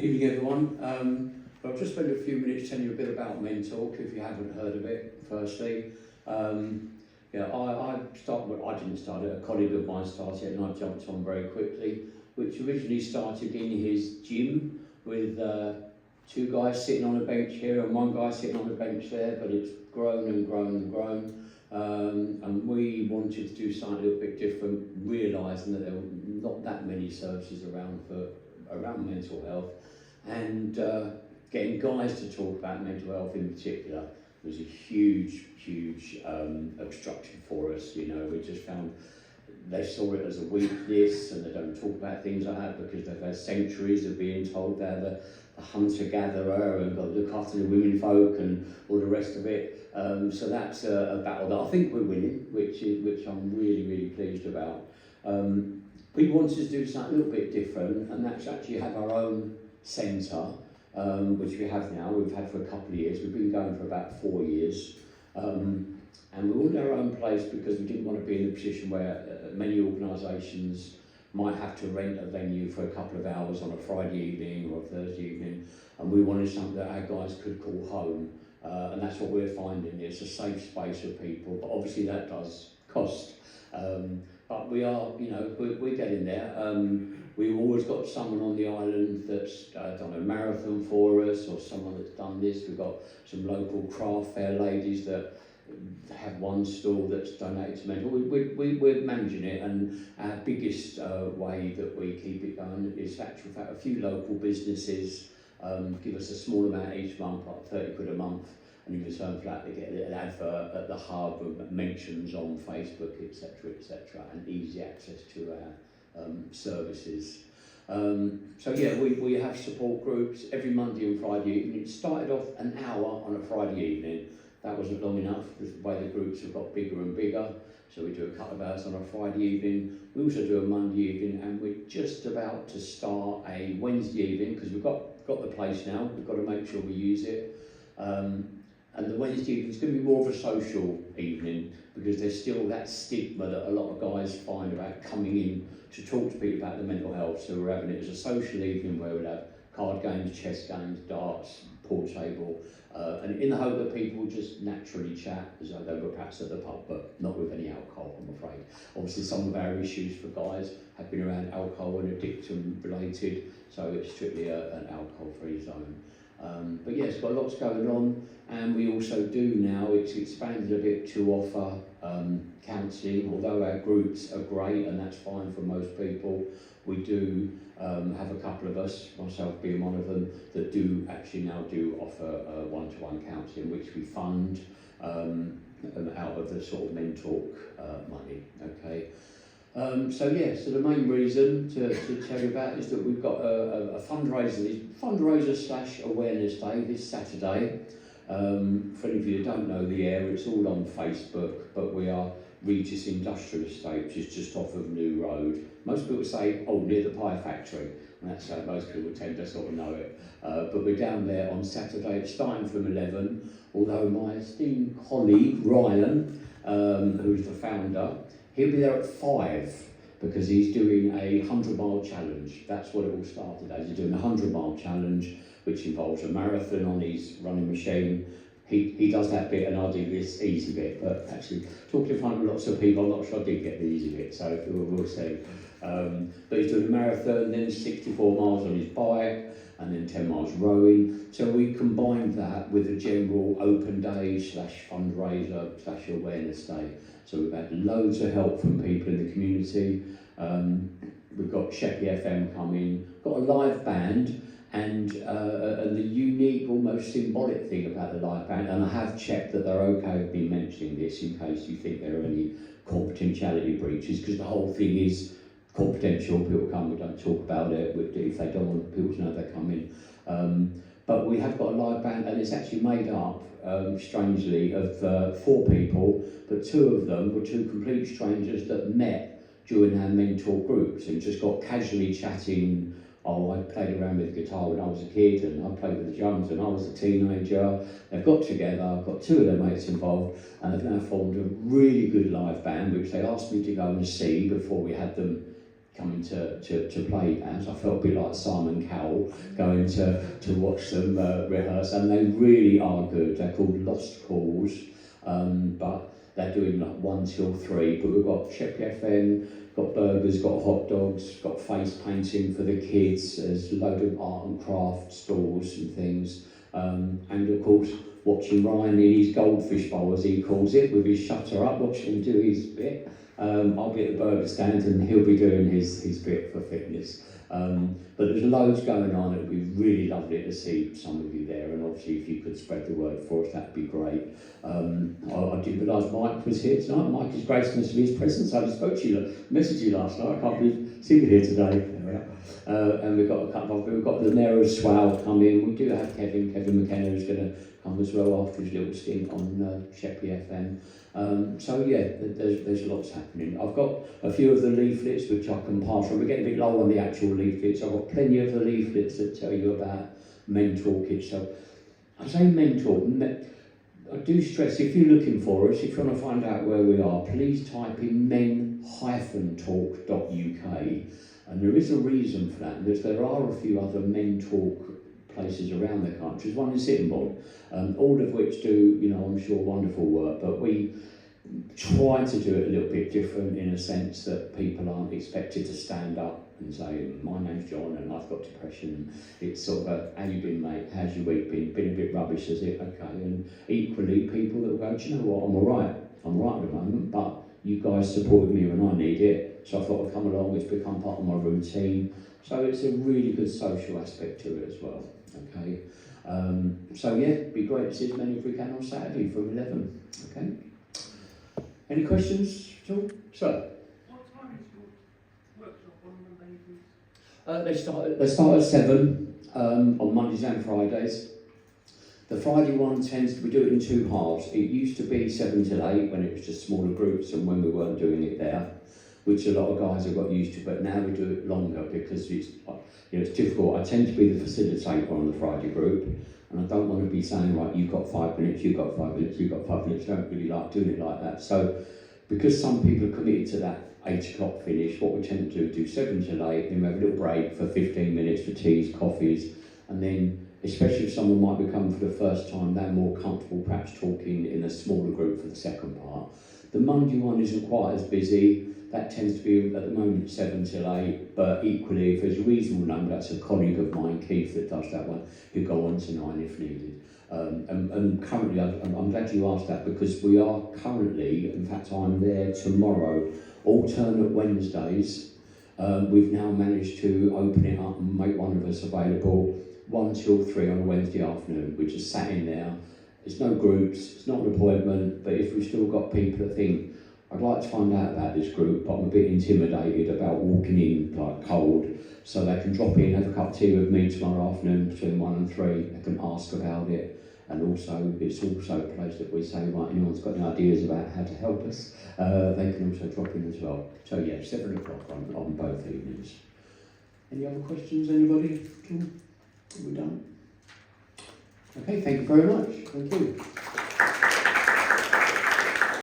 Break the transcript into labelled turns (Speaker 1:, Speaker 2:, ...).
Speaker 1: Evening everyone. I'll just spend a few minutes telling you a bit about Mentalk if you haven't heard of it. Firstly, I didn't start it, a colleague of mine started it and I jumped on very quickly, which originally started in his gym with two guys sitting on a bench here and one guy sitting on a bench there, but it's grown and grown and grown. And we wanted to do something a little bit different, realising that there were not that many services around mental health, and getting guys to talk about mental health in particular was a huge obstruction for us. You know, we just found they saw it as a weakness and they don't talk about things like that because they've had centuries of being told they're the hunter-gatherer and got to look after the women folk and all the rest of it. So that's a battle that I think we're winning, which I'm really pleased about. We wanted to do something a little bit different, and that's actually have our own centre, which we have now. We've had for a couple of years. We've been going for about 4 years. And we wanted our own place because we didn't want to be in a position where many organisations might have to rent a venue for a couple of hours on a Friday evening or a Thursday evening, and we wanted something that our guys could call home. And that's what we're finding. It's a safe space for people, but obviously that does cost. But we are, you know, we're getting there. We've always got someone on the island that's done a marathon for us, or someone that's done this. We've got some local craft fair ladies that have one stall that's donated to mental. We're managing it, and our biggest way that we keep it going is actually a few local businesses give us a small amount each month, like 30 quid a month, and in return for that they get a little advert at the hub and mentions on Facebook, etc., and easy access to our services. So yeah, we have support groups every Monday and Friday evening. It started off an hour on a Friday evening. That wasn't long enough because the way the groups have got bigger and bigger. So we do a couple of hours on a Friday evening. We also do a Monday evening, and we're just about to start a Wednesday evening because we've got the place now. We've got to make sure we use it. And the Wednesday evening is going to be more of a social evening because there's still that stigma that a lot of guys find about coming in to talk to people about their mental health. So we're having it as a social evening where we'll have card games, chess games, darts, pool table, and in the hope that people just naturally chat as though they were perhaps at the pub, but not with any alcohol, I'm afraid. Obviously some of our issues for guys have been around alcohol and addiction related, so it's strictly an alcohol-free zone. But yes, got lots going on, and we also do now, it's expanded a bit to offer counselling. Although our groups are great and that's fine for most people, we do have a couple of us, myself being one of them, that do actually now offer one-to-one counselling, which we fund out of the sort of Mentalk money. Okay. So the main reason to tell you about is that we've got a fundraiser / awareness day this Saturday. For any of you that don't know the area, it's all on Facebook, but we are Regis Industrial Estate, which is just off of New Road. Most people say, oh, near the pie factory, and that's how most people tend to sort of know it. But we're down there on Saturday, it's starting from 11, although my esteemed colleague, Rowland, who's the founder, he'll be there at 5 because he's doing a 100-mile challenge. That's what it all started as. He's doing a 100-mile challenge, which involves a marathon on his running machine. He does that bit and I do this easy bit, but actually talking in front of lots of people, I'm not sure I did get the easy bit, so we'll see. But he's doing a marathon, then 64 miles on his bike, and then 10 miles rowing. So we combined that with a general open day / fundraiser / awareness day. So we've had loads of help from people in the community. We've got Sheppey FM coming, got a live band, and the unique, almost symbolic thing about the live band, and I have checked that they're okay with me mentioning this in case you think there are any confidentiality breaches, because the whole thing is confidential. People come, we don't talk about it if they don't want people to know they're coming. But we have got a live band, and it's actually made up, strangely, of 4 people, but 2 of them were 2 complete strangers that met during our mentor groups and just got casually chatting. Oh, I played around with the guitar when I was a kid, and I played with the drums when I was a teenager. They've got together, I've got 2 of their mates involved, and they've now formed a really good live band, which they asked me to go and see before we had them coming to play as. I felt a bit like Simon Cowell going to watch them rehearse, and they really are good. They're called Lost Cause, but they're doing like 1 till 3. But we've got Sheppey FM, got burgers, got hot dogs, got face painting for the kids. There's a load of art and craft stalls and things, and of course watching Ryan in his goldfish bowl, as he calls it, with his shutter up, watching him do his bit. I'll be at the burger stand and he'll be doing his bit for fitness. But there's loads going on. It would be really lovely to see some of you there, and obviously if you could spread the word for us, that'd be great. I didn't realise Mike was here tonight. Mike is gracing us with his presence. I spoke to you, messaged you last night. I can't believe seeing you here today. And we've got a couple of, we've got the Mayor of Swale coming. We do have Kevin McKenna, who's going to come as well after his little stint on Sheppey FM. So yeah, there's lots happening. I've got a few of the leaflets which I can pass on. We're getting a bit low on the actual leaflets. I've got plenty of the leaflets that tell you about mentor kits. So I say mentor. I do stress, if you're looking for us, if you want to find out where we are, please type in men-talk.uk. And there is a reason for that, because there are a few other men talk places around the country. There's one in Sittingbourne, all of which do, you know, I'm sure, wonderful work, but we try to do it a little bit different in a sense that people aren't expected to stand up and say, my name's John and I've got depression. It's sort of a, how you been, mate? How's your week been? Been a bit rubbish, is it? Okay. And equally, people that will go, do you know what, I'm all right at the moment, but you guys supported me when I need it, so I thought I'd come along. It's become part of my routine. So it's a really good social aspect to it as well. Okay. So yeah, it'd be great to see as many as we can on Saturday from 11. Okay. Any questions at all? So.
Speaker 2: What time is your workshop on Monday evenings?
Speaker 1: They start at 7 on Mondays and Fridays. The Friday one tends to, we do it in 2 halves. It used to be 7 till 8 when it was just smaller groups and when we weren't doing it there, which a lot of guys have got used to, but now we do it longer because it's, you know, it's difficult. I tend to be the facilitator on the Friday group, and I don't want to be saying, right, you've got 5 minutes, you've got 5 minutes, you've got 5 minutes. I don't really like doing it like that. So because some people are committed to that 8 o'clock finish, what we tend to do 7 till 8, then we have a little break for 15 minutes for teas, coffees, and then especially if someone might be coming for the first time, they're more comfortable perhaps talking in a smaller group for the second part. The Monday one isn't quite as busy. That tends to be at the moment 7 till 8, but equally if there's a reasonable number, that's a colleague of mine, Keith, that does that one, he'll go on to 9 if needed. And currently, I'm glad you asked that, because we are currently, in fact I'm there tomorrow, alternate Wednesdays. We've now managed to open it up and make one of us available 1 till 3 on a Wednesday afternoon. We just sat in there. It's no groups, it's not an appointment, but if we've still got people that think, I'd like to find out about this group, but I'm a bit intimidated about walking in like cold, so they can drop in, have a cup of tea with me tomorrow afternoon between 1 and 3. They can ask about it, and also it's also a place that we say, right, anyone's got any ideas about how to help us, they can also drop in as well. So yeah, 7 o'clock on both evenings. Any other questions, anybody? Are we done? Okay, thank you very much. Thank you.